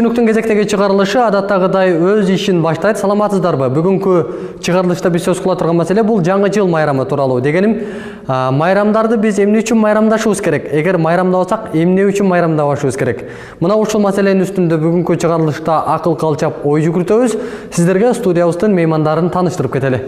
Түшүнүктүн кезектеги чыгарылышы адаттагыдай өз ишин баштайт. Саламатсыздарбы? Бүгүнкү чыгарылышта биз сөз кыла турган маселе бул жаңы жыл майрамы тууралуу. Дегеним, майрамдарды биз эмне үчүн майрамдашыбыз керек? Эгер майрамдабасак, эмне үчүн майрамдабашыбыз керек? Мына ушул маселенин үстүндө бүгүнкү чыгарылышта акыл калчап ой жүгүртөбүз. Сиздерге студиябыздын меймандарын тааныштырып кетели.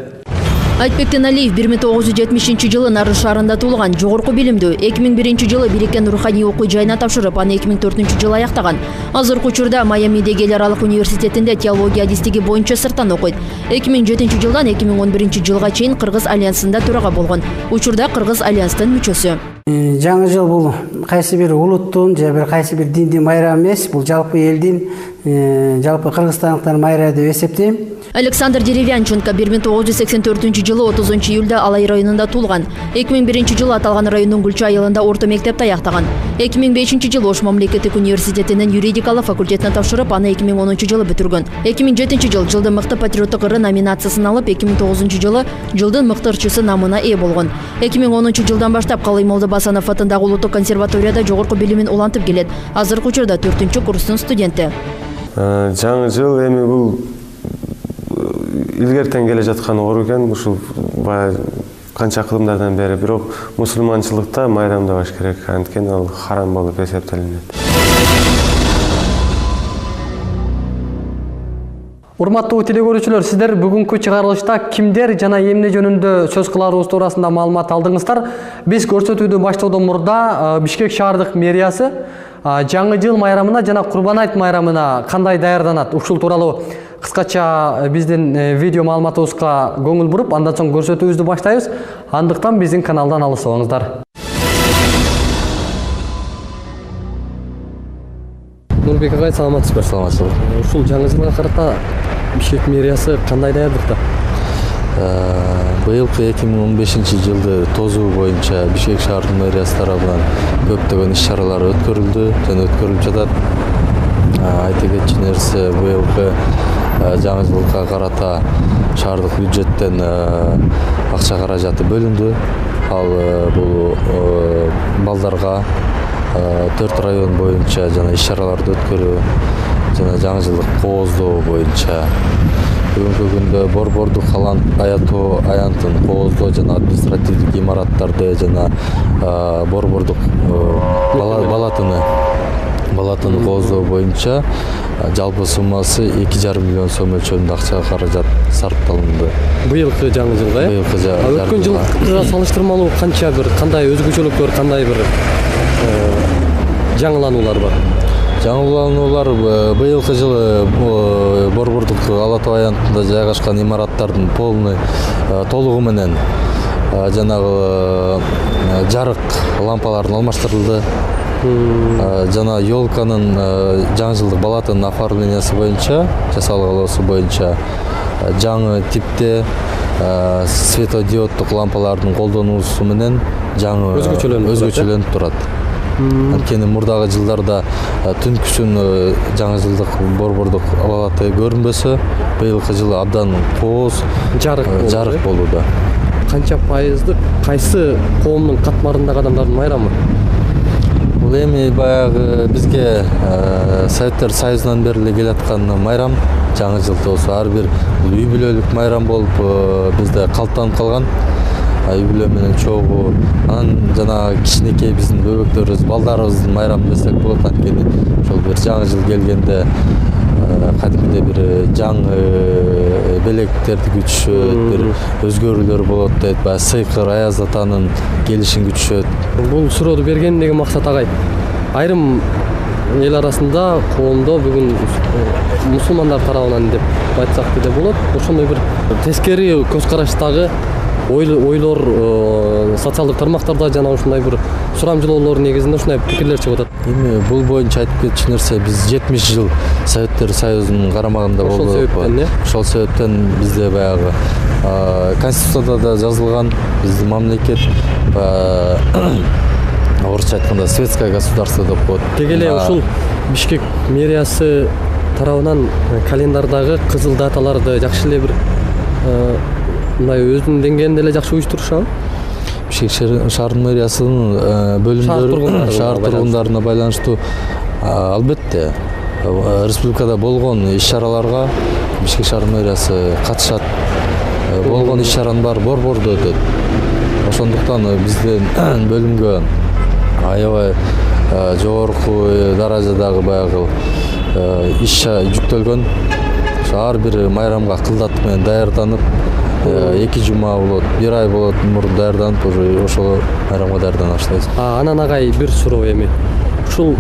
Айтбек Алиев 1970 жылы Нарыш шаарында туулган, жогорку билимдүү. 2001 жылы Бириккен руханий окуу жайына тапшырып, аны 2004 жылы аяктаган. Азыркы учурда Майамидеги эл аралык университетинде теология адистиги боюнча сырттан окуйт. 2007 жылдан 2011 жылга чейин Кыргыз альянсында төрага болгон. Учурда Кыргыз альянстын мүчөсү. Жаңы жыл бул кайсы бир улуттун же бир кайсы бир диндин майрамы эмес, бул жалпы элдин, жалпы кыргызстандыктардын майрамы деп эсептейм. Александр Деревянченко 1984 жылы 30 июлда Алай районунда туулган. 2001 жылы аталган райондун Гүлчө айылында орто мектепти аяктаган. 2005 жылы Ош мамлекеттик университетинин юридикалык факультетине тапшырып, аны 2010 жылы бүтүргөн. 2007 жылы жылдын мыкты патриоттук ыры номинациясын алып, 2009 жылы жылдын мыкты ырчысы намына ээ болгон. 2010 жылдан баштап Калый Молдобасанов атындагы улуттук консерваторияда жогорку билимин улантып келет. Азыркы учурда 4-курстун студенти. Жаңы жыл эми бул илгертен келе жаткан оору экен, ушул канча кылымдардан бери. Бирок мусулманчылыкта майрамдабаш керек, анткени ал харам болуп эсептелинет. Урматтуу телекөрүүчүлөр, сиздер бүгүнкү чыгарылышта кимдер жана эмне жөнүндө сөз кыларыбыз туурасында маалымат алдыңыздар. Биз көрсөтүүдү баштоодон мурда Бишкек шаардык мэриясы жаңы жыл майрамына жана Курбан айт майрамына кандай даярданат, ушул тууралуу кыскача биздин видео маалыматыбызга көңүл буруп, андан соң көрсөтүүбүздү баштайбыз. Андыктан биздин каналдан алыстабаңыздар. Нурбек агай, саламатсызбы? Саламатсызбы. Ушул жаңы жылга карата Бишкек мэриясы кандай даярдыкта? Быйылкы 2015 жылды тозуу боюнча Бишкек шаардык мэриясы тарабынан көптөгөн иш-чаралар өткөрүлдү жана өткөрүлүп жатат. Айта кетчү нерсе, быйылкы жаңы жылга карата шаардык бюджеттен акча каражаты бөлүндү. Ал бул балдарга 4 район боюнча жана иш-чараларды өткөрүү жана жаңы жылдык кооздоо боюнча. Бүгүнкү күндө Борбордук аянтын кооздоо жана административдик имараттарды жана Борбордук балатыны кооздоо боюнча жалпы суммасы 2,5 миллион сом мөлчөрүндө акча каражат сарпталынды. Быйылкы жаңы жылга, Быйылкы өткөн жылга салыштырмалуу кандай өзгөчөлүктөр, кандай бир жаңылануулар бар? Жаңылануулар быйылкы жылы Борбордук Алатоо аянтында жайгашкан имараттардын толугу менен жанагы жарык лампаларын алмаштырылды. Жана ёлканын жаңы жылдык балатынын оформлениясы боюнча, жасалгалоосу боюнча жаңы типте светодиоддук лампалардын колдонуусу менен жаңы өзгөчөлөнүп турат. Анткени мурдагы жылдарда түнкүсүн жаңы жылдык Борбордук Алатоо көрүнбөсө, быйылкы жылы абдан кооз жарык болууда. Канча пайыздык кайсы коомдун катмарындагы адамдардын майрамы? Бул эми баягы бизге Советтер Союзунан бери эле келаткан майрам. Жаңы жылда болсо ар бир үй бүлөлүк майрам болуп бизде калыптанып калган. Үй бүлө менен чогуу, анан жана кичинекей биздин бөбөктөрүбүз, балдарыбыздын майрамы десек болот. Анткени ошол бир жаңы жыл келгенде кадимде бир жаңы белектерди күтүшөт, бир өзгөрүүлөр болот дейт. Баягы сыйкыр Аяз атанын келишин күтүшөт. Бул суроону бергендеги максат агай. Айрым эл арасында коомдо бүгүн мусулмандар тарабынан деп айтсак деле болот. Ошондой бир тескери көз караштагы ойлор социалдык тармактарда жана ушундай бир сурамжылоолор негизинде ушундай пикирлер чыгып атат. Эми бул боюнча айтып кетчү нерсе, биз 70 жыл Советтер Союзунун карамагында болдук. Ошол себептен бизде баягы Конституцияда да жазылган, биздин мамлекет орусча айтканда светское государство деп коет. Деги эле ушул Бишкек мэриясы тарабынан календардагы кызыл даталарды жакшы эле бир мындай өзүнүн деңгээлинде эле жакшы уюштурушабы? Бишкек шаар мэриясынын бөлүмдөрү шаар тургундарына байланыштуу албетте республикада болгон иш-чараларга Бишкек шаар мэриясы катышат. Болгон иш-чаранын баары борбордо өтөт. Ошондуктан биздин бөлүмгө аябай жогорку даражадагы баягы иш жүктөлгөн. Ар бир майрамга кылдат менен даярданып, 2 жума болот, 1 ай болот мурун даярданып, уже ошол майрамга даярдана баштайбыз. Анан агай бир суроо эми. Ушул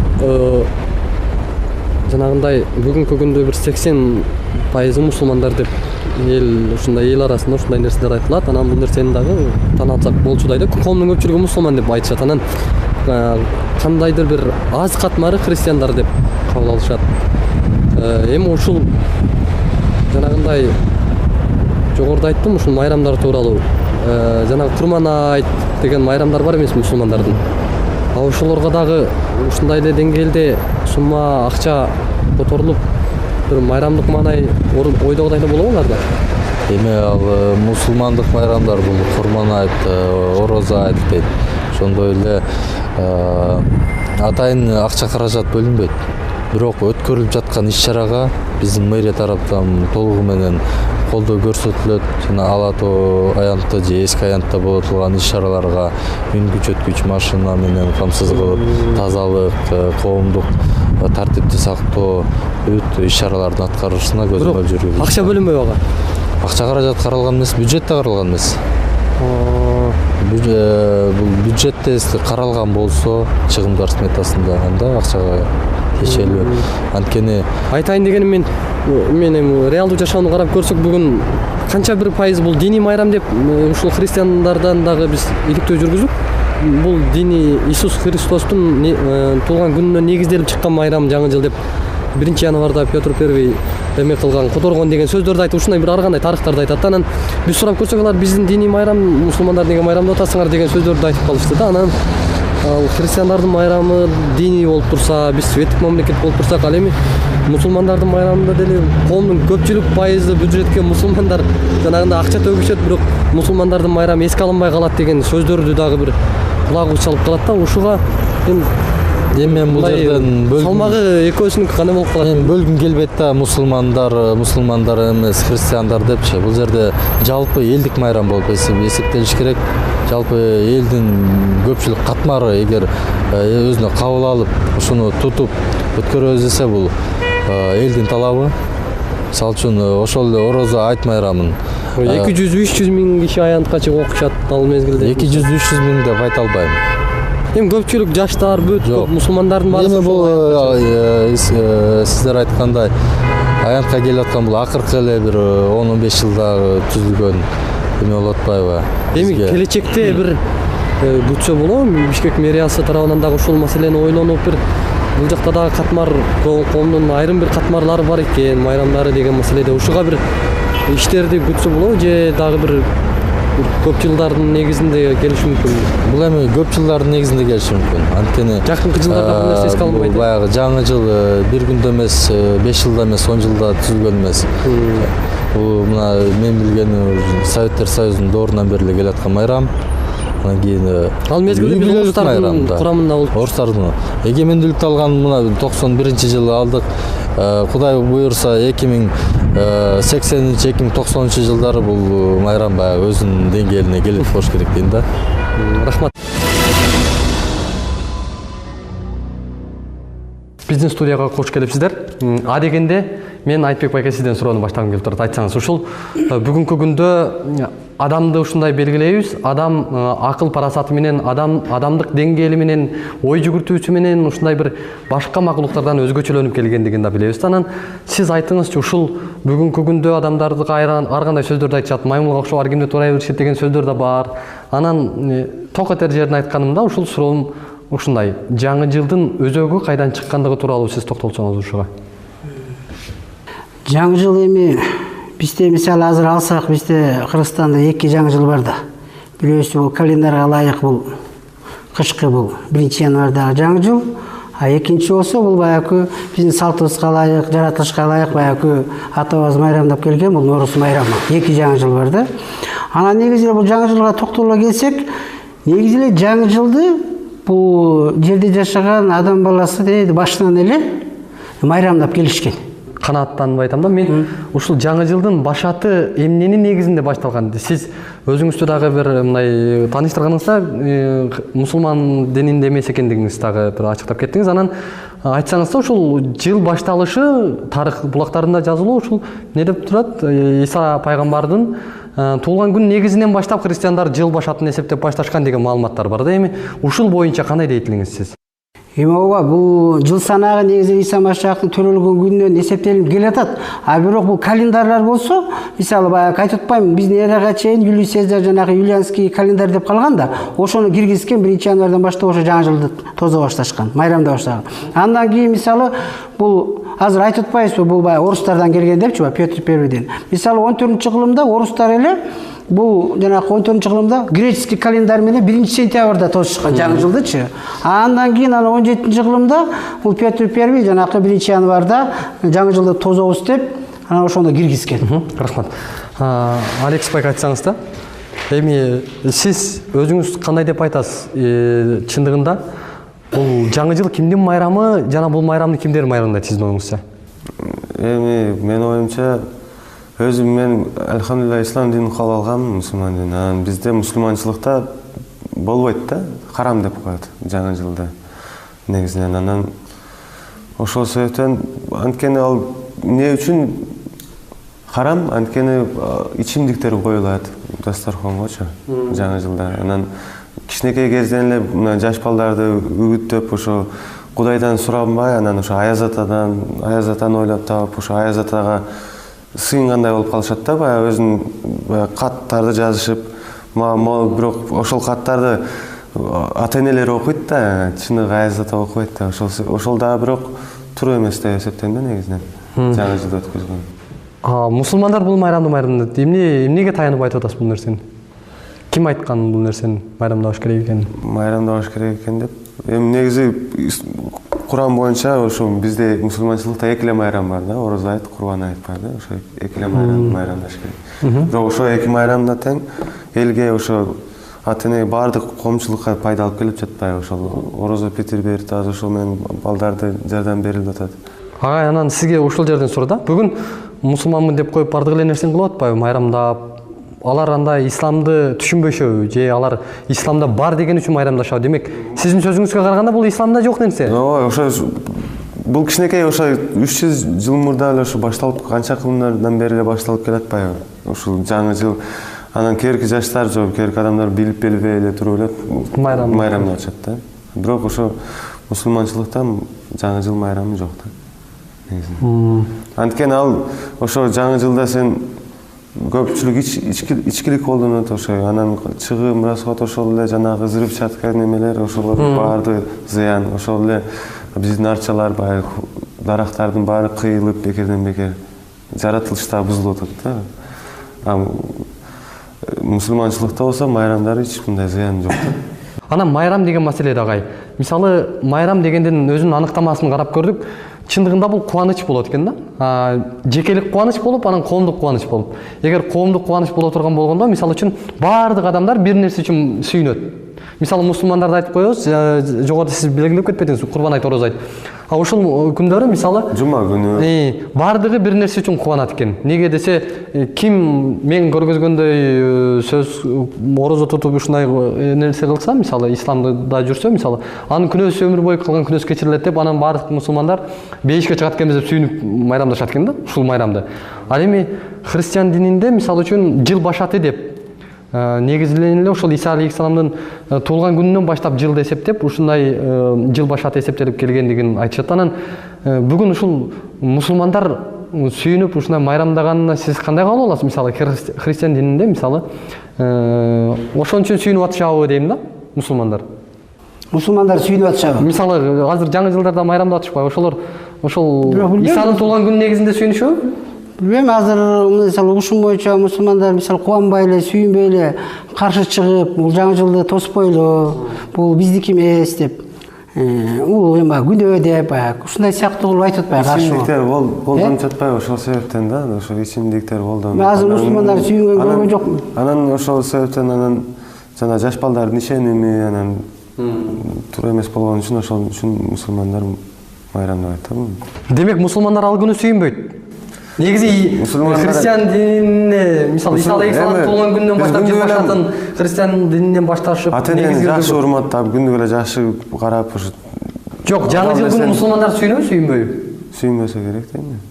жанагындай бүгүнкү күндө бир 80% мусулмандар деп эл ушундай эл арасында ушундай нерселер айтылат. Анан бул нерсени дагы тана алсак болчудай да, коомдун көпчүлүгү мусулман деп айтышат. Анан кандайдыр бир аз катмары христиандар деп кабыл алышат. Эми ушул жанагындай жогоруда айттым, ушул майрамдар тууралуу. Жанагы Курман айт деген майрамдар бар эмес мусулмандардын. Ошолорго дагы ушундай эле деңгээлде сумма акча которулуп, бир майрамдык маанай ойдогудай эле болобу аларда? Эми ал мусулмандык майрамдар бул Курман айт, Ороза айт дейт. Ошондой эле атайын акча каражат бөлүнбөйт. Бирок өткөрүлүп жаткан иш-чарага биздин мэрия тараптан толугу менен колдоо көрсөтүлөт. Жана Ала Тоо аянтта же эски аянтта боло турган иш-чараларга үн күчөткүч машина менен камсыз кылып, тазалык, коомдук тартипти сактоо бүт иш-чаралардын аткарылышына көзөмөл жүргүзүлөт. Акча бөлүнбөйбү ага? Акча каражат каралган эмес, бюджетте каралган эмес. Бул бюджетте каралган болсо, чыгымдар сметасында анда акчага тиешелүү. Анткени айтайын дегеним мен эми реалдуу жашоону карап көрсөк, бүгүн канча бир пайыз бул диний майрам деп ушул христиандардан дагы биз иликтөө жүргүздүк. Бул диний Иисус Христостун туулган күнүнө негизделип чыккан майрам жаңы жыл деп 1 январда Петр I эме кылган, которгон деген сөздөрдү айтып, ушундай бир ар кандай тарыхтарды айтат. Анан биз сурап көрсөк, алар биздин диний майрам, мусулмандар деген майрамды атасыңар деген сөздөрдү айтып калышты да. Анан ал христиандардын майрамы диний болуп турса, биз светтик мамлекет болуп турсак, ал эми мусулмандардын майрамында деле коомдун көпчүлүк пайызы бюджетке мусулмандар жанагындай акча төгүшөт, бирок мусулмандардын майрамы эске алынбай калат деген сөздөрдү дагы бир кулагыбыз чалып калат да. Ушуга мен бул жерден салмагы экөөсүнүкү кандай болуп калат? Мен бөлгүм келбейт да, мусулмандар эмес, христиандар депчи. Бул жерде жалпы элдик майрам болуп эсептелиш керек. Жалпы элдин көпчүлүк катмары эгер өзүнө кабыл алып, ушуну тутуп өткөрөбүз десе, бул элдин талабы. Мисалы үчүн ошол эле Ороза айт майрамын 200-300 миң киши аянтка чыгып окушат ал мезгилде. 200-300 миң деп айта албайм. Эми көпчүлүк жаштар бүт мусулмандардын баары. Эми бул сиздер айткандай аянтка келип аткан бул акыркы эле бир 10-15 жылда түзүлгөн эме болуп атпайбы? Эми келечекте бир бүтсө болобу? Бишкек мэриясы тарабынан дагы ушул маселени ойлонуп, бир бул жакта дагы катмар, коомдун айрым бир катмарлары бар экен, майрамдары деген маселеде ушуга бир иштерди бүтсө болобу же дагы бир көп жылдардын негизинде келиши мүмкүн? Бул эми көп жылдардын негизинде келиши мүмкүн. Анткени жакынкы жылдарда бул нерсе эске алынбайт. Баягы жаңы жыл 1 күндө эмес, 5 жылда эмес, 10 жылда түзүлгөн эмес. Бул мына мен билгеним Советтер Союзунун доорунан бери эле келаткан майрам. Анан кийин ал мезгилде биз орустардын курамында болуп. Орустардын эгемендүүлүктү алган мына 91-жылы алдык. Кудай буйрса 2080-2090 жылдары бул майрам баягы өзүнүн деңгээлине келип болуш керек дейм да. Рахмат. Биздин студияга кош келипсиздер. А дегенде мен Айтбек байке сизден суроону баштагым келип турат. Айтсаңыз, ушул бүгүнкү күндө адамды ушундай белгилейбиз. Адам акыл парасаты менен, адамдык деңгээли менен, ой жүгүртүүсү менен ушундай бир башка макулуктардан өзгөчөлөнүп келгендигин да билебиз. Анан сиз айтыңызчы, ушул бүгүнкү күндө адамдарды ар кандай сөздөрдү айтышат, маймылга окшоп ар кимди турай беришет деген сөздөр да бар. Анан ток этер жерин айтканымда ушул суроом ушундай: жаңы жылдын өзөгү кайдан чыккандыгы тууралуу сиз токтолсоңуз ушуга. Жаңы жыл эми бизде мисалы азыр алсак, бизде Кыргызстанда 2 жаңы жыл бар да. Бирөөсү бул календарга ылайык бул кышкы бул 1 январдагы жаңы жыл, а экинчи болсо бул баягы биздин салтыбызга ылайык, жаратылышка ылайык баягы атабыз майрамдап келген бул Нооруз майрамы. 2 жаңы жыл бар да. Анан негизи бул жаңы жылга токтоло келсек, негизи эле жаңы жылды бул жерде жашаган адам баласы дейт башынан эле майрамдап келишкен. Канааттанып айтам да, мен ушул жаңы жылдын башаты эмненин негизинде башталган? Сиз өзүңүздү дагы бир мындай тааныштырганыңызда мусулман дининде эмес экендигиңизди дагы бир ачыктап кеттиңиз. Анан айтсаңыз да, ушул жыл башталышы тарых булактарында жазылуу ушул не деп турат? Иса пайгамбардын туулган күн негизинен баштап христиандар жыл башатын эсептеп башташкан деген маалыматтар бар да. Эми ушул боюнча кандай дейт сиз? Эми ооба, бул жыл санагы негизи Иса Машаяктын төрөлгөн күнүнөн эсептелип келатат. А бирок бул календарлар болсо, мисалы баягы айтып атпаймынбы, биздин эрага чейин Юлий Цезарь жанагы юлианский календарь деп калган да, ошону киргизген 1-январдан баштап ошо жаңы жылды тозо башташкан, майрамда баштаган. Андан кийин мисалы бул азыр айтып атпайбызбы, бул баягы орустардан келген депчи, Петр Первийден. Мисалы 14-кылымда орустар эле бул жанагы 14-кылымда греческий календарь менен 1-сентябрда тосушкан жаңы жылдычы. Андан кийин аны 17-кылымда бул Петр Первий жанагы 1-январда жаңы жылды тозобуз деп анан ошондо киргизген. Рахмат. Алекс байка айтсаңыз да. Эми сиз өзүңүз кандай деп айтасыз? Чындыгында бул жаңы жыл кимдин майрамы жана бул майрамды кимдер майрамдайт сиздин оюңузча? Эми менин оюмча өзүм мен алхамдулилlah ислам динин кабыл алгам, мусулман динин. Анан бизде мусулманчылыкта болбойт да, харам деп коет жаңы жылда негизинен. Анан ошол себептен анткени ал эмне үчүн харам? Анткени ичимдиктер коюлат дасторконгочу жаңы жылда. Анан кичинекей кезден эле мына жаш балдарды үгүттөп ошо Кудайдан сурабай, анан ошо Аяз атаны ойлоп таап, ошо Аяз атага сыйынгандай болуп калышат да, баягы өзүнүн каттарды жазышып, бирок ошол каттарды ата-энелери окуйт да, чыныгы Аяз ата окубайт да. Ошол дагы бирок туура эмес деп эсептейм да негизинен. Жаңы жылды өткөзгөн. Мусулмандар бул майрамды майрамдайт. Эмнеге таянып айтып атасыз бул нерсени? Ким айткан бул нерсени майрамдабаш керек экенин? Майрамдабаш керек экен деп. Эми негизи Куран боюнча ошо бизде мусулманчылыкта эки эле майрам бар да, Ороз айт, Курбан айт бар да. Ошо эки эле майрамдаш керек. Бирок ошо эки майрамда тең элге ошо ата-эне баардык коомчулукка пайда алып келип жатпайбы? Ошол орозо питир берип атат, ошол менен балдарды жардам берилип атат. Агай, анан сизге ушул жерден суроо да. Бүгүн мусулманмын деп коюп бардык эле нерсени кылып атпайбы? Майрамдап, алар андай исламды түшүнбөшөбү же алар исламда бар деген үчүн майрамдашабы? Демек, сиздин сөзүңүзгө караганда бул исламда жок нерсе. Ооба, ошо бул кичинекей ошо 300 жыл мурда эле ошо башталып, канча кылымдардан бери эле башталып келе атпайбы? Ушул жаңы жыл. Анан керки жаштар же керки адамдар билип билбей эле туруп эле майрамдашат да. Бирок ошо мусулманчылыкта жаңы жыл майрамы жок да. Анткени ал ошо жаңы жылда сен көпчүлүк ичкилик колдонот, ошо анан чыгым, расход, ошол эле жанагы взрывчатка немелер, ошолор баардыгы зыян, ошол эле биздин арчалар баягы дарактардын баары кыйылып бекерден бекер жаратылышта бузулуп атат да. Мусулманчылыкта болсо майрамдар эч мындай зыян жок да. Анан майрам деген маселе дагы. Мисалы, майрам дегендин өзүнүн аныктамасын карап көрдүк. Чындыгында бул кубаныч болот экен да. Жекелик кубаныч болуп, анан коомдук кубаныч болуп. Эгер коомдук кубаныч боло турган болгондо, мисалы үчүн баардык адамдар бир нерсе үчүн сүйүнөт. Мисалы, мусулмандарды айтып коебуз, жогоруда сиз белгилеп кетпедиңизби, Курбан айт, Ороз айт. Ушул күндөрү мисалы жума күнү баардыгы бир нерсе үчүн кубанат экен. Неге десе, ким мен көргөзгөндөй сөз орозо тутуп ушундай нерсе кылса, мисалы исламда жүрсө, мисалы анын күнөөсү өмүр бою кылган күнөөсү кечирилет деп, анан баардык мусулмандар бейишке чыгат экенбиз деп сүйүнүп майрамдашат экен да, ушул майрамды. Ал эми христиан дининде мисалы үчүн жыл башаты деп негизинен эле ошол Иса алейхисаламдын туулган күнүнөн баштап жылды эсептеп, ушундай жыл башаты эсептелип келгендигин айтышат. Анан бүгүн ушул мусулмандар сүйүнүп ушундай майрамдаганына сиз кандай кабыл аласыз? Мисалы христиан дининде мисалы ошон үчүн сүйүнүп атышабы дейм да, мусулмандар. Мусулмандар сүйүнүп атышабы? Мисалы азыр жаңы жылдарда майрамдап атышпайбы? Ошолор ошол Исанын туулган күнү негизинде сүйүнүшөбү? Билбейм, азыр мисалы ушун боюнча мусулмандар мисалы кубанбай эле, сүйүнбөй эле каршы чыгып, бул жаңы жылды тоспойлу, бул биздики эмес деп, бул эми күнөө деп, ушундай сыяктуу кылып айтып атпайбы? Ичимдиктер колдонуп жатпайбы ошол себептен да, ошо ичимдиктер колдонуп. Азыр мусулмандар сүйүнгөн көргөн жокмун. Анан ошол себептен анан жана жаш балдардын ишеними анан туура эмес болгон үчүн ошол үчүн мусулмандар майрамдабайт да. Демек мусулмандар ал күнү сүйүнбөйт. Негизи христиан динине, мисалы Иса алейхисалам туулган күнүнөн баштап жыл башатын христиан дининен башташып, ата-энени жакшы урматтап, күндү эле жакшы карап ушу. Жок, жаңы жыл күнү мусулмандар сүйүнөбү, сүйүнбөйбү? Сүйүнбөсө керек да эми.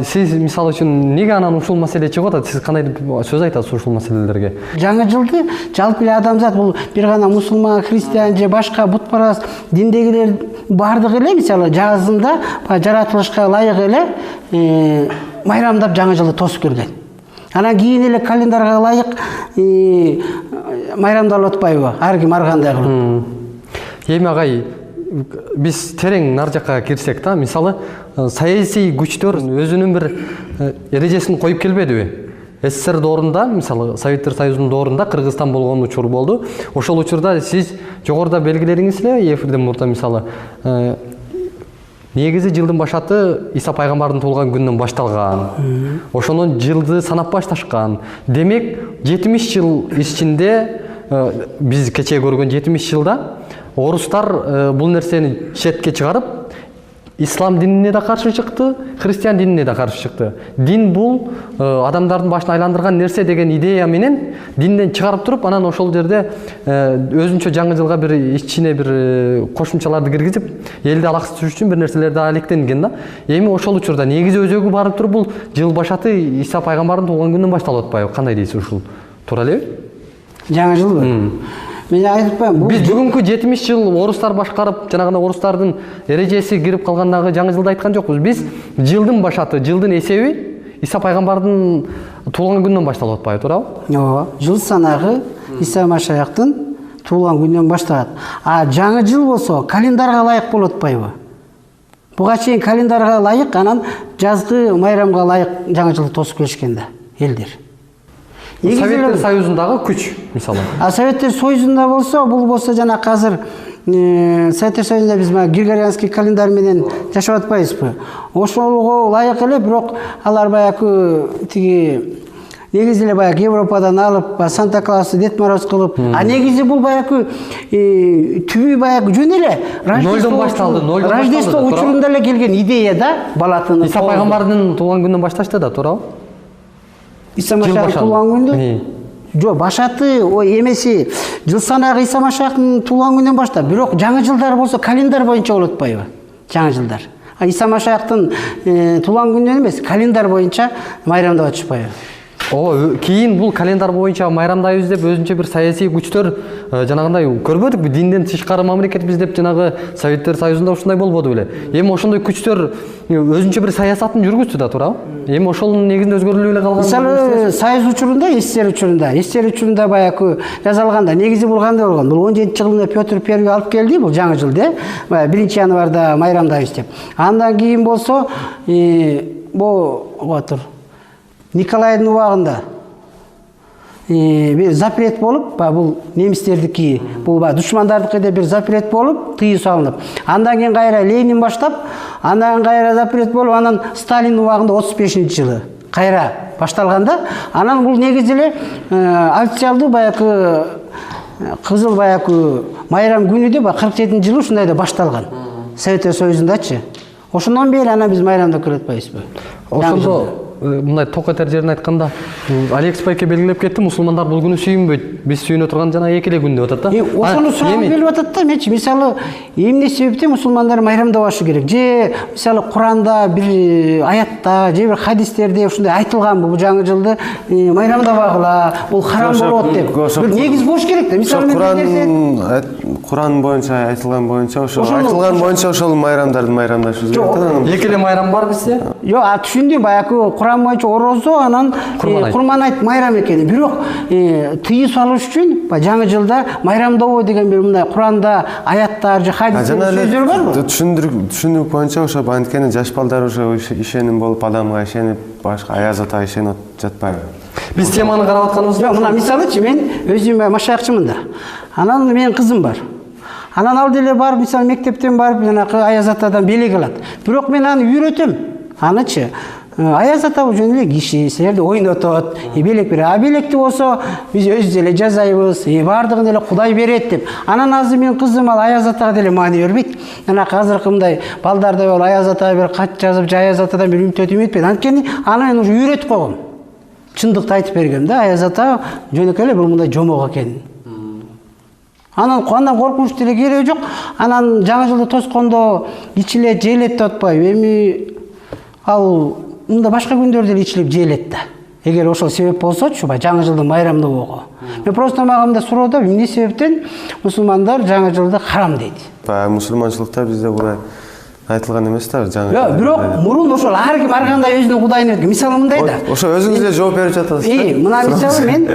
Сиз мисалы үчүн неге анан ушул маселе чыгып атат? Сиз кандай сөз айтасыз ушул маселелерге? Жаңы жылды жалпы эле адамзат бул бир гана мусулман, христиан же башка бутпарас диндегилер бардыгы эле мисалы жазында жаратылышка ылайык эле майрамдап жаңы жылды тосуп келген. Анан кийин эле календарга ылайык майрамдалып атпайбы? Ар ким ар кандай кылып. Эми агай, биз терең нар жакка кирсек да, мисалы саясий күчтөр өзүнүн бир эрежесин коюп келбедиби? СССР доорунда, мисалы Советтер Союзунун доорунда Кыргызстан болгон учур болду. Ошол учурда сиз жогоруда белгиледиңиз эле, эфирден мурда мисалы негизи жылдын башаты Иса пайгамбардын туулган күнүнөн башталган. Ошонун жылды санап башташкан. Демек 70 жыл ичинде биз кечээ көргөн 70 жылда орустар бул нерсени четке чыгарып, ислам динине да каршы чыкты, христиан динине да каршы чыкты. Дин бул адамдардын башын айландырган нерсе деген идея менен динден чыгарып туруп, анан ошол жерде өзүнчө жаңы жылга бир ичине бир кошумчаларды киргизип, элди алаксытыш үчүн бир нерселерди алектенген да. Эми ошол учурда негизи өзөгү барып туруп бул жыл башаты Иса пайгамбардын туулган күнүнөн башталып атпайбы? Кандай дейсиз ушул? Туура элеби? Жаңы жылбы? Мен айтып атпаймынбы? Биз бүгүнкү 70 жыл орустар башкарып, жанагындай орустардын эрежеси кирип калгандагы жаңы жылды айткан жокпуз. Биз жылдын башаты, жылдын эсеби Иса пайгамбардын туулган күнүнөн башталып атпайбы, туурабы? Ооба, жыл санагы Иса Машаяктын туулган күнүнөн башталат. А жаңы жыл болсо календарга ылайык болуп атпайбы? Буга чейин календарга ылайык, анан жазгы майрамга ылайык жаңы жылды тосуп келишкен да элдер. Советтер Союзундагы күч, мисалы. А Советтер Союзунда болсо, бул болсо жана азыр Советтер Союзунда биз Григорианский календар менен жашап атпайбызбы? Ошолго ылайык эле, бирок алар баягы тиги негизи эле баягы Европадан алып, Санта-Клаус, Дед Мороз кылып, а негизи бул баягы түбү баягы жөн эле нолдон башталды, Рождество учурунда эле келген идея да, балатыны. Иса пайгамбардын туулган күнүнөн башташты да, туурабы? Иса Машаяктын туулган күнүндө? Жок, башаты, эмеси жыл санагы Иса Машаяктын туулган күнүнөн баштап, бирок жаңы жылдар болсо календар боюнча болуп атпайбы? Жаңы жылдар. А Иса Машаяктын туулган күнүнөн эмес, календар боюнча майрамдап атышпайбы? Кийин бул календар боюнча майрамдайбыз деп өзүнчө бир саясий күчтөр жанагындай көрбөдүкпү? Динден тышкары мамлекетбиз деп жанагы Советтер Союзунда ушундай болбоду беле? Эми ошондой күчтөр өзүнчө бир саясатын жүргүздү да, туурабы? Эми ошонун негизинде өзгөрүлүп эле калган. Мисалы Союз учурунда, СССР учурунда баягы жазалганда негизи бул кандай болгон? Бул 17-жылында Петр I алып келди бул жаңы жылды, 1-январда майрамдайбыз деп. Андан кийин болсо, бул Николайдын убагында бир запрет болуп, бул немистердики, бул душмандардыкы деп бир запрет болуп, тыюу салынып. Андан кийин кайра Ленин баштап, андан кайра запрет болуп, анан Сталин убагында 35-жылы кайра башталганда, анан бул негизи эле официалдуу баягы кызыл баягы майрам күнү деп 47-жылы ушундай да башталган. Советтер Союзундачы. Ошондон бери анан биз майрамдап келатпайбызбы? Ошондо мындай ток этер жерин айтканда, Алекс байке белгилеп кетти, мусулмандар бул күнү сүйүнбөйт. Биз сүйүнө турган жана эки эле күн деп атат да. Ошону сурап келип атат да, менчи мисалы эмне себептен мусулмандар майрамдабашы керек? Же мисалы Куранда бир аятта, же бир хадистерде ушундай айтылганбы, бул жаңы жылды майрамдабагыла, бул харам болот деп. Бир негиз болуш керек да. Мисалы Куран боюнча айтылган боюнча, ошол айтылган боюнча ошол майрамдарды майрамдашыбыз керек да. Эки эле майрам бар бизде? Жок, түшүндүм, баягы Куран боюнча орозо, анан курман айт майрам экени. Бирок тыюу салыш үчүн жаңы жылда майрамдоо деген бир мындай Куранда аяттар же хадистер сөздөр барбы? Түшүндүк боюнча ошо банткени жаш балдар ошо ишеним болуп, адамга ишенип, башка аяз ата ишенип жатпайбы? Биз теманы карап атканыбыз жок. Мына мисалычы, мен өзүм машаякчымын да. Анан менин кызым бар. Анан ал деле барып, мисалы мектептен барып, жанагы аяз атадан белек алат. Бирок мен аны үйрөтөм. Анычы Аяз ата жөн эле киши, силерди ойнотот, белек берет. А белекти болсо биз өзүбүз эле жасайбыз, баардыгын эле Кудай берет деп. Анан азыр менин кызым ал Аяз атага деле маани бербейт. Анан азыркы мындай балдардай бол Аяз атага бир кат жазып, Аяз атадан бир үмүт этпейт. Анткени аны мен уже үйрөтүп койгом. Чындыкты айтып бергем да, Аяз ата жөнөкөй эле бул мындай жомок экен. Анан коркунуч деле кереги жок. Анан жаңы жылды тоскондо ичилет, жээлет деп атпайбы. Эми ал мында башка күндөрдө эле ичилип жээлет да. Эгер ошол себеп болсочу, жаңы жылдын майрамдуулугу. Мен просто мага мында суроодо эмне себептен мусулмандар жаңы жылды харам дейт. Мусулманчылыкта бизде Кудай айтылган эмес да жаңы. Жок, бирок мурун ошол ар ким ар кандай өзүнүн Кудайын өткөн. Мисалы мындай да. Ошо өзүңүз эле жооп берип жатасыз. Мына мисалы мен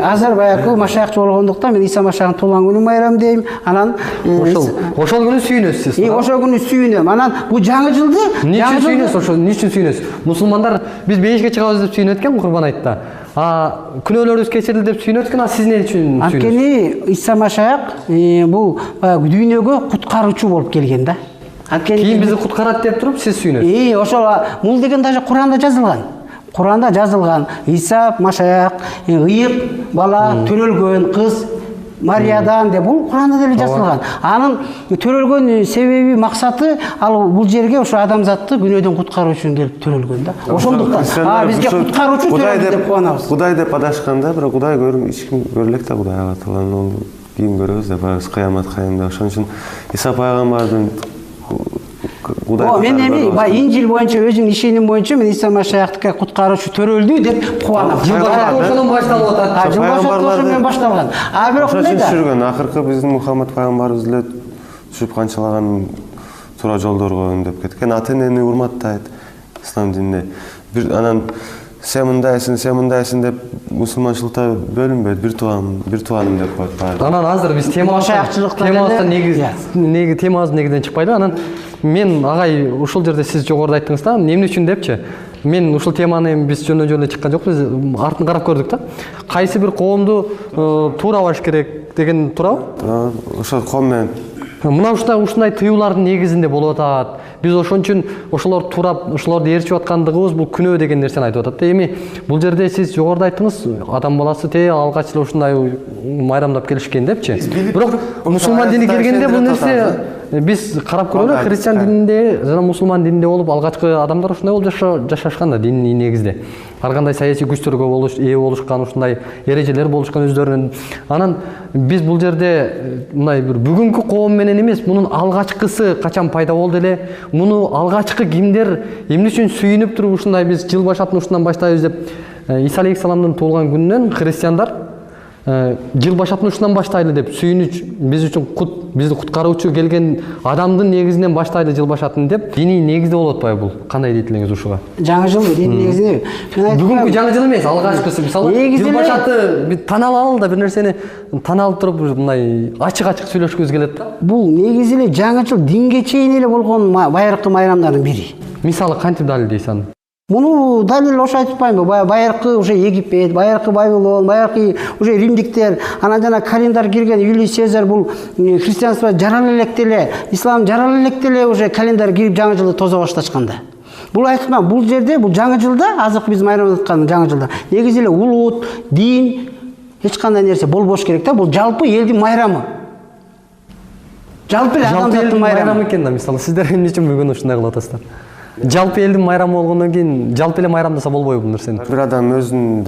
азыр баягы машаякчы болгондуктан мен Иса машаяктын туулган күнүн майрам дейм. Анан ошол күнү сүйүнөсүз. Ошол күнү сүйүнөм. Анан бул жаңы жылды эмне үчүн сүйүнөсүз? Ошо эмне үчүн сүйүнөсүз? Мусулмандар биз бейишке чыгабыз деп сүйүнөт экен Курбан айтта. Күнөөлөрүбүз кечирилди деп сүйүнөт экен, сиз эмне үчүн сүйүнөсүз? Анткени Иса машаяк бул дүйнөгө куткаруучу болуп келген да. Кийин бизди куткарат деп туруп сиз сүйүнөсүз. Ошол бул деген даже Куранда жазылган. Куранда жазылган. Иса машаяк, ыйык бала төрөлгөн кыз Мариядан деп бул Куранда деле жазылган. Анын төрөлгөн себеби, максаты ал бул жерге ошо адамзатты күнөөдөн куткаруу үчүн келип төрөлгөн да. Ошондуктан бизге куткаруучу төрөлдү деп кубанабыз. Кудай деп адашканда, бирок Кудай эч ким көрө элек да Кудай Алла Тааланы кийин көрөбүз да, барыбыз кыямат кайымда. Ошон үчүн Иса пайгамбардын мен эми Инжил боюнча өзүмдүн ишеним боюнча мен Иса машаяктыкка куткаруучу төрөлдү деп кубанам. Жыл башында ошондон башталып атат. Жыл башында ошондон башталган. Бирок ошон жүргөн акыркы биздин Мухаммад пайгамбарыбыз эле түшүп канчалаган туура жолдорго өндөп кеткен. Ата энени урматтайт ислам дининде. Анан сен мындайсың деп мусулманчылыкта бөлүнбөйт. Бир тууганым деп коет баары. Анан азыр биз темабыздан негизинен чыкпайлы. Анан мен агай ушул жерде сиз жогоруда айттыңыз да, эмне үчүн депчи? Мен ушул теманы биз жөн-жөн эле чыккан жокпуз, артын карап көрдүк да. Кайсы бир коомду туурабаш керек деген туурабы? Ошол коом менен мына ушундай тыюулардын негизинде болуп атат. Биз ошон үчүн ошолор туурап, ошолорду ээрчип аткандыгыбыз бул күнөө деген нерсени айтып атат да. Эми бул жерде сиз жогоруда айттыңыз, адам баласы алгач эле ушундай майрамдап келишкен депчи. Бирок мусулман дини келгенде бул нерсе биз карап көрөлү, христиан дининде жана мусулман дининде болуп алгачкы адамдар ушундай болуп жашашкан да диний негизде. Ар кандай саясий күчтөргө ээ болушкан, ушундай эрежелер болушкан өздөрүнүн. Анан биз бул жерде мындай бир бүгүнкү коом менен эмес, мунун алгачкысы качан пайда болду эле, муну алгачкы кимдер эмне үчүн сүйүнүп туруп ушундай биз жыл башатын ушундан баштайбыз деп Иса алейхисаламдын туулган күнүнөн христиандар жыл башатын ушундан баштайлы деп сүйүнүч, биз үчүн бизди куткаруучу келген адамдын негизинен баштайлы жыл башатын деп диний негизде болуп атпайбы бул? Кандай дейт элеңиз ушуга? Жаңы жыл диний негизде. Бүгүнкү жаңы жыл эмес, алгачкысы. Мисалы жыл башаты тааналы да бир нерсени таанылып туруп мындай ачык-ачык сүйлөшкүбүз келет да. Бул негизи эле жаңы жыл динге чейин эле болгон байыркы майрамдардын бири. Мисалы кантип далилдейсиз аны? Муну далил ошо айтып атпаймынбы? Байыркы уже Египет, байыркы Вавилон, байыркы уже римдиктер, анан жана календарь кирген Юлий Цезарь бул христианство жарала элек деле, ислам жарала элек деле уже календарь кирип жаңы жылды тозо башташкан да. Бул айтылган, бул жерде бул жаңы жылда, азыркы биз майрамдап аткан жаңы жылда негизи эле улут, дин, эч кандай нерсе болбош керек да. Бул жалпы элдин майрамы. Жалпы эле адамдын майрамы экен да. Мисалы сиздер эмне үчүн бүгүн ушундай кылып атасыздар? Жалпы элдин майрамы болгондон кийин жалпы эле майрамдаса болбойбу бул нерсени? Бир адам өзүнүн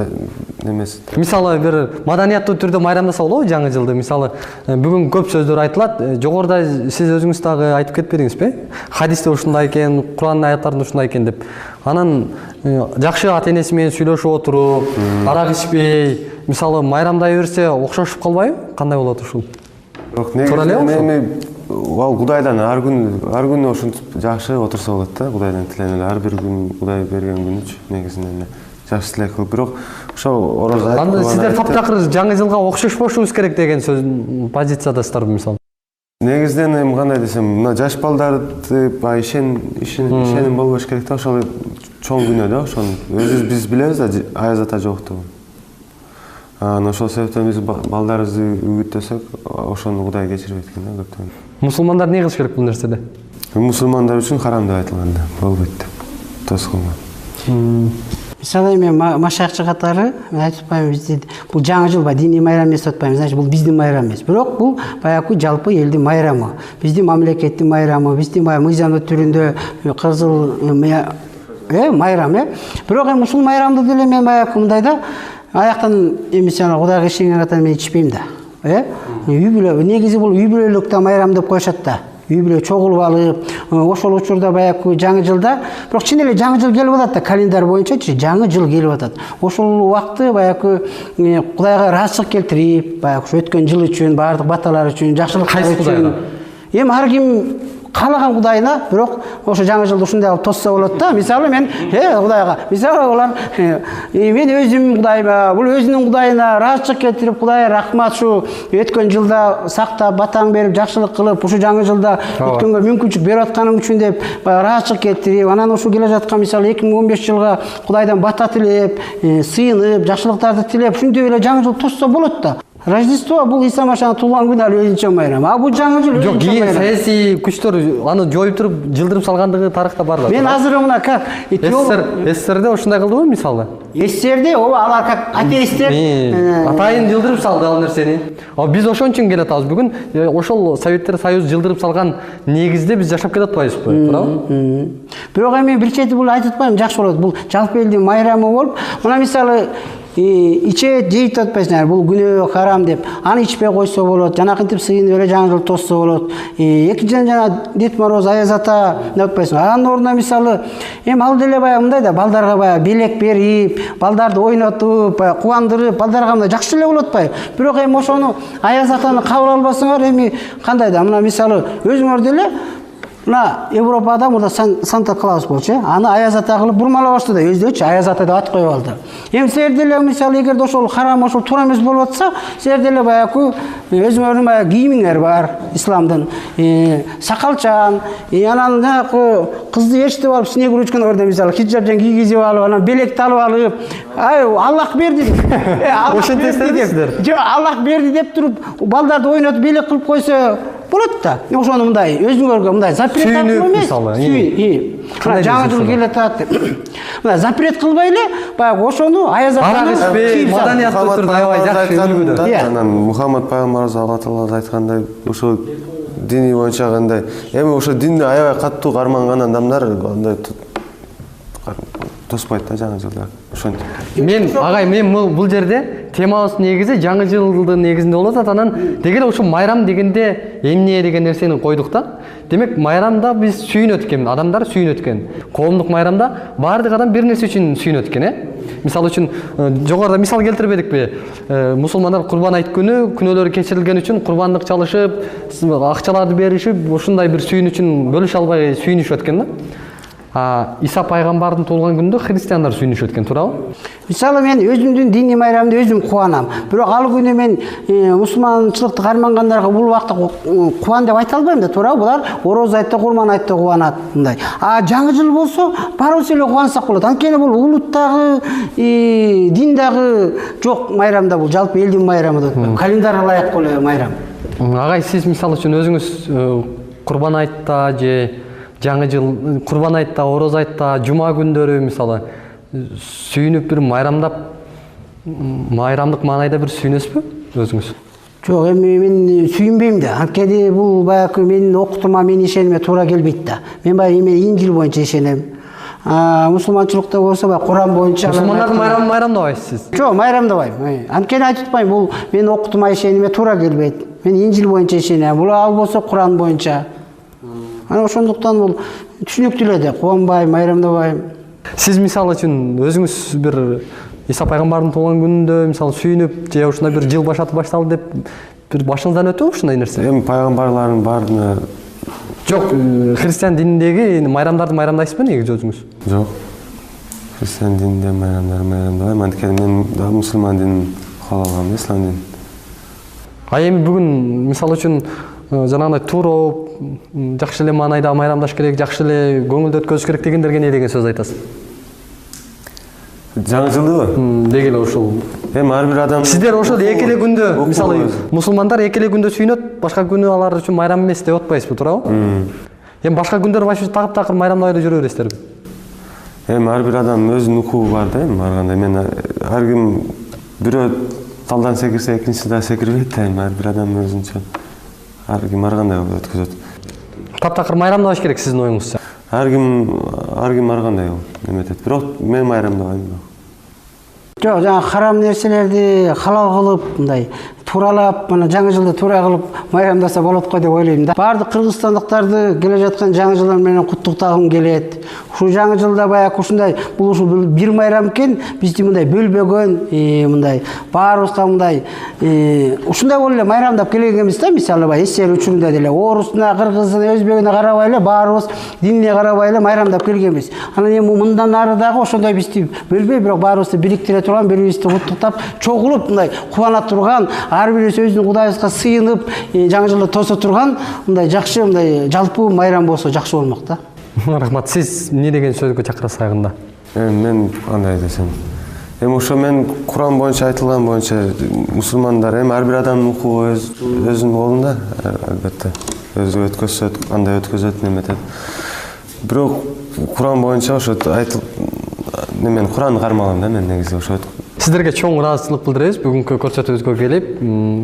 немеси. Мисалы бир маданияттуу түрдө майрамдаса болобу жаңы жылды? Мисалы бүгүн көп сөздөр айтылат. Жогоруда сиз өзүңүз дагы айтып кетип бериңизби? Хадисте ушундай экен, Курандын аяттарында ушундай экен деп. Анан жакшы ата энеси менен сүйлөшүп отуруп, арак ичпей, мисалы майрамдай берсе окшошуп калбайбы? Кандай болот ушул? Жок, негизи ал Кудайдан ар күнү ушинтип жакшы отурса болот да. Кудайдан тиленип ар бир күн Кудай берген күнүчү негизинен жакшы тилек кылып. Бирок ошо орозо айтып. Анда сиздер таптакыр жаңы жылга окшошпошубуз керек деген сөз позициядасыздарбы мисалы? Негизинен эми кандай десем, мына жаш балдарды ишеним болбош керек да. Ошол чоң күнөө да. Ошону өзүбүз биз билебиз да, Аяз ата жоктугун. Ошол себептен биз балдарыбызды үгүттөсөк, ошону Кудай кечирбейт экен да көптөн. Мусулмандар эмне кылыш керек бул нерседе? Мусулмандар үчүн харам деп айтылган да, болбойт деп тосконгон. Мисалы мен машайыкчы катары мен айтып атпаймынбы, бизде бул жаңы жыл диний майрам эмес деп атпаймынбы, значит бул биздин майрам эмес. Бирок бул баягы жалпы элдин майрамы, биздин мамлекеттин майрамы, биздин мыйзам түрүндө кызыл майрам. Бирок ушул майрамды деле мен баягы мындай да аяктан мисалы Кудайга ишенген катары мен ичпейм да. Үй бүлө негизи бул үй бүлөлүк да майрам деп коюшат да. Үй бүлө чогулуп алып, ошол учурда баягы жаңы жылда, бирок чын эле жаңы жыл келип атат да, календар боюнчачы жаңы жыл келип атат. Ошол убакты баягы Кудайга ыраазычылык келтирип, баягы ошо өткөн жыл үчүн, баардык баталар үчүн, жакшылыктар үчүн. Эми ар ким каалаган Кудайына, бирок ошо жаңы жылды ушундай кылып тосса болот да. Мисалы мен Кудайга, мисалы алар мен өзүм Кудайга, бул өзүнүн Кудайына ыраазычылык келтирип, Кудай рахмат, ушу өткөн жылда сактап, батаң берип, жакшылык кылып, ушу жаңы жылда өткөнгө мүмкүнчүлүк берип атканың үчүн деп ыраазычылык келтирип, анан ушу келе жаткан мисалы 2015 жылга Кудайдан бата тилеп, сыйынып, жакшылыктарды тилеп, ушундай эле жаңы жыл тосса болот да. Рождество бул Иса Машайхтын туулган күнү ал өзүнчө майрам. А бул жаңы жыл Жок, өзүнчө майрам. саясий күчтөр аны жоюп туруп жылдырып салгандыгы тарыхта бар да. Мен азыр мына как СССРде ушундай кылдыбы мисалы? СССРде алар как атеисттер атайын жылдырып салды ал нерсени. Биз ошон үчүн келе атабыз. Бүгүн ошол Советтер Союзу жылдырып салган негизде биз жашап келе атпайбызбы, туурабы? Бирок эми бир чети бул айтып атпаймынбы, жакшы болот. Бул жалпы элдин майрамы болуп, мына мисалы ичет жейт деп атпайсыңар, бул күнөө харам деп. Аны ичпей койсо болот, жанакынтип сыйынып эле жаңы жыл тосса болот. Экинчиден жана Дед Мороз, Аяз ата деп атпайсыңар. Анын ордуна мисалы эми ал деле баягы мындай да, балдарга баягы белек берип, балдарды ойнотуп, кубандырып, балдарга мындай жакшы эле болуп атпайбы? Бирок эми ошону Аяз атаны кабыл албасаңар, эми кандай да, мына мисалы өзүңөр деле мына Европада мурда Санта Клаус болчу, аны Аяз ата кылып бурмалап баштады, өздөрчү Аяз ата деп ат коюп алды. Эми силер деле мисалы эгерде ошол харам, ошол туура эмес болуп атса, силер деле баягы өзүңөрдүн баягы кийимиңер бар, исламдын, сакалчан, анан жанагы кызды ээрчитип алып, снег ручканы көрдүм мисалы, хиджаб жан кийгизип алып, анан белекти алып алып, Аллах берди деп. Ошентип эстедиңиздер. Жок, Аллах берди деп туруп, балдарды ойнотуп белек кылып койсо болот да. Ошону мындай өзүңөргө мындай запрет кылып эмес. Жаңы жыл келе атат деп. Мына запрет кылбай эле баягы ошону Аяз атаны маданияттуу түрдө аябай жакшы үлгүдө. Анан Мухаммад пайгамбарыбыз Алла Таала айткандай, ошо дини боюнча кандай, эми ошо динди аябай катуу карманган адамдар андай тоспойт да жаңы жылда. Ошентип. Мен бул жерде темабыз негизи жаңы жылдын негизинде болуп атат. Анан деги эле ушул майрам дегенде эмне деген нерсени койдук да. Демек майрамда биз сүйүнөт экен, адамдар сүйүнөт экен. Коомдук майрамда баардык адам бир нерсе үчүн сүйүнөт экен, Мисалы үчүн жогоруда мисал келтирбедикпи? Мусулмандар Курбан айт күнү күнөөлөрү кечирилген үчүн курбандык чалышып, акчаларды беришип, ушундай бир сүйүн үчүн бөлүшө албай сүйүнүшөт экен да. Иса пайгамбардын туулган күнүндө христиандар сүйүнүшөт экен, туурабы? Мисалы мен өзүмдүн диний майрамымды өзүм кубанам. Бирок ал күнү мен мусулманчылыкты кармангандарга бул убакта кубан деп айта албайм да, туурабы? Булар ороз айтта, курман айтта кубанат мындай. Жаңы жыл болсо баарыбыз эле кубансак болот. Анткени бул улуттагы, диндагы жок майрамда, бул жалпы элдин майрамы деп атпайм. Календарга ылайык эле майрам. Агай, сиз мисалы үчүн өзүңүз курбан айтта же жаңы жыл, курбан айтта, ороз айтта, жума күндөрү мисалы сүйүнүп бир майрамдап, майрамдык маанайда бир сүйүнөсүзбү өзүңүз? Жок, эми мен сүйүнбөйм да. Анткени бул баягы менин окутуума, менин ишениме туура келбейт да. Мен баягы Инжил боюнча ишенем. Мусулманчылыкта болсо баягы Куран боюнча. Мусулмандардын майрамын майрамдабайсыз сиз? Жок, майрамдабайм. Анткени айтып атпайм, бул менин окутуума, ишениме туура келбейт. Мен Инжил боюнча ишенем. Бул ал болсо Куран боюнча. Ана ошондуктан бул түшүнүктүү эле да, кубанбайм, майрамдабайм. Сиз мисалы үчүн өзүңүз бир Иса пайгамбардын туулган күнүндө мисалы сүйүнүп же ушундай бир жыл башталды деп бир башыңыздан өтөбү ушундай нерсе? Эми пайгамбарлардын баарына жок, христиан дининдеги майрамдарды майрамдайсызбы негизи өзүңүз? Жок. Христиан дининде майрамдабайм. Анткени мен да мусулман динин кабыл алгам, ислам динин. Эми бүгүн мисалы үчүн жанагындай туруп, жакшы эле маанайда майрамдаш керек, жакшы эле көңүлдү өткөзүш керек дегендерге эмне деген сөз айтасыз? Жаңы жылдыбы? Деги эле ушул. Эми ар бир адам сиздер ошол эки эле күндө, мисалы мусулмандар эки эле күндө сүйүнөт, башка күнү алар үчүн майрам эмес деп атпайсызбы, туурабы? Эми башка күндөр вообще такыр майрамдабай эле жүрө бересиздерби? Эми ар бир адамдын өзүнүн укугу бар да, эми ар кандай. Мен ар ким бирөө талдан секирсе, экинчиси да секирбейт да, эми ар бир адамдын өзүнчө. Ар ким ар кандай өткөзөт. Таптакыр майрамдабаш керек сиздин оюңузча. Ар ким ар кандай эметет. Бирок мен майрамдабайм. Жок, жаңа харам нерселерди халал кылып, мындай туралап, мына жаңы жылды туура кылып майрамдаса болот го деп ойлойм да. Бардык кыргызстандыктарды келе жаткан жаңы жылдар менен куттуктагым келет. Ушул жаңы жылда баягы ушундай бул ушул бир майрам экен, бизди мындай бөлбөгөн, мындай баарыбызга мындай ушундай болуп эле майрамдап келгенбиз да, мисалы баягы эсер учурунда деле орусуна, кыргызына, өзбөгүнө карабай эле баарыбыз динине карабай эле майрамдап келгенбиз. Анан эми мындан ары дагы ошондой бизди бөлбөй, бирок баарыбызды бириктире турган, бири-бирибизди куттуктап, чогулуп мындай кубана турган, ар бирибиз өзүнүн кудайыбызга сыйынып, жаңы жылды тосо турган мындай жакшы, мындай жалпы майрам болсо жакшы болмок да. Рахмат. Сиз эмне деген сөзгө чакырасыз айгында? Мен кандай десем, эми ошо мен Куран боюнча айтылган боюнча мусулмандар эми ар бир адамдын укугу өзүнүн колунда, албетте. Өзү өткөзөт, кандай өткөзөт, неметет. Бирок Куран боюнча ошо мен Куранды кармалам да, мен негизи ошо. Сиздерге чоң ыраазычылык билдиребиз бүгүнкү көрсөтүүбүзгө келип,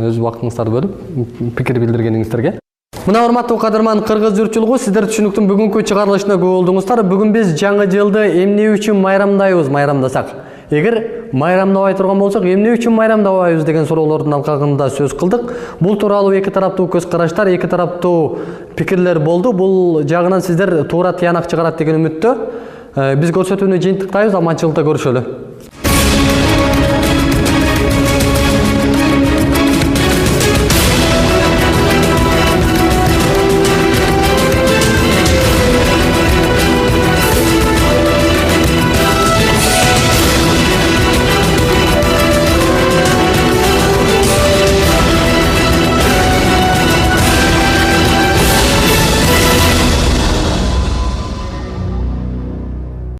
өз убактыңыздарды бөлүп пикир билдиргениңиздерге. Мына урматтуу кадырман кыргыз журтчулугу, сиздер түшүнүктүн бүгүнкү чыгарылышына көп болдуңуздар. Бүгүн биз жаңы жылды эмне үчүн майрамдайбыз, майрамдасак? Эгер майрамдабай турган болсок, эмне үчүн майрамдабайбыз деген суроолордун алкагында сөз кылдык. Бул тууралуу эки тараптуу көз караштар, эки тараптуу пикирлер болду. Бул жагынан сиздер туура тыянак чыгарат деген үмүттө. Биз көрсөтүүнү жыйынтыктайбыз, аманчылыкта көрүшөлү.